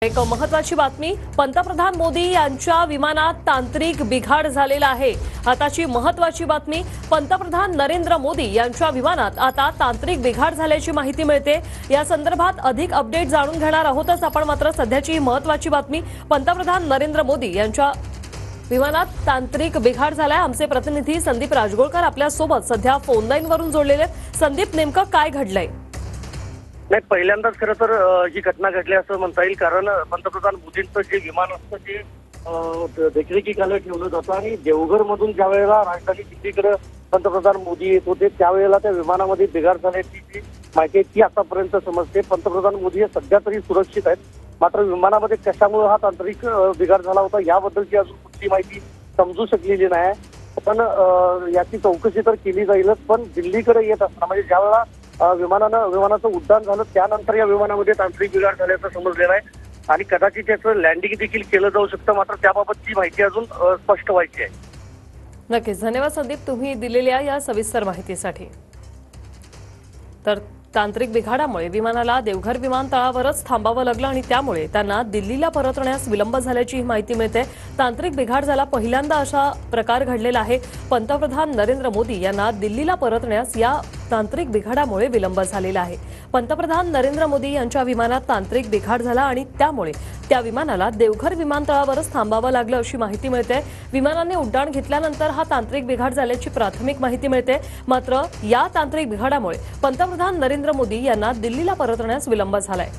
एक महत्त्वाची बातमी, पंतप्रधान मोदी यांच्या विमानात तांत्रिक बिघाड झालेला आहे। आताची महत्त्वाची बातमी, पंतप्रधान नरेंद्र मोदी यांच्या विमानात आता तांत्रिक बिघाड झाल्याची माहिती मिळते। या संदर्भात अधिक अपडेट जाणून घेणार आहोतच आपण, मात्र सध्याची महत्त्वाची बातमी, पंतप्रधान नरेंद्र मोदी यांच्या विमानात तांत्रिक बिघाड झालाय। आमचे प्रतिनिधी संदीप राजगोळकर आपल्या सोबत सध्या फोन लाईन वरून जोडलेले आहेत। संदीप, नेमकं काय घडलंय? नाही, पहिल्यांदाच खरं तर ही घटना घडली असं म्हणता येईल, कारण पंतप्रधान मोदींचं जे विमान असतं ते देखरेखीखाली ठेवलं जातं आणि देवघरमधून ज्या वेळेला राजधानी दिल्लीकडे पंतप्रधान मोदी येत होते त्यावेळेला त्या विमानामध्ये बिघाड झाल्याची जी माहिती आहे ती आतापर्यंत समजते। पंतप्रधान मोदी हे सध्या तरी सुरक्षित आहेत, मात्र विमानामध्ये कशामुळे हा तांत्रिक बिघाड झाला होता याबद्दलची अजून कुठली माहिती समजू शकलेली नाही। पण याची चौकशी तर केली जाईलच, पण दिल्लीकडे येत असताना म्हणजे ज्या वेळेला विमानाचं उड्डाण झालं त्यानंतर या विमानामध्ये तांत्रिक बिघाड झाल्याचं समजलेलं आहे आणि कदाचित त्याचं लँडिंग देखील केलं जाऊ शकतं, मात्र त्याबाबतची माहिती अजून स्पष्ट व्हायची आहे। नक्कीच, धन्यवाद संदीप तुम्ही दिलेल्या या सविस्तर माहितीसाठी। तर तांत्रिक बिघाडामुळे विमानाला देवघर विमानतळावरच थांबावं लागलं आणि त्यामुळे त्यांना दिल्लीला परतण्यास विलंब झाल्याची माहिती मिळते। तांत्रिक बिघाड झाला, पहिल्यांदा असा प्रकार घडलेला आहे। पंतप्रधान नरेंद्र मोदी यांना दिल्लीला परतण्यास या तांत्रिक बिघाडामुळे विलंब झालेला आहे। पंतप्रधान नरेंद्र मोदी यांच्या विमानात तांत्रिक बिघाड झाला आणि त्यामुळे त्या विमानाला देवघर विमानतळावरच थांबावं लागलं अशी माहिती मिळते। विमानाने उड्डाण घेतल्यानंतर हा तांत्रिक बिघाड झाल्याची प्राथमिक माहिती मिळते, मात्र या तांत्रिक बिघाडामुळे पंतप्रधान नरेंद्र मोदी यांना दिल्लीला परतण्यास विलंब झालाय।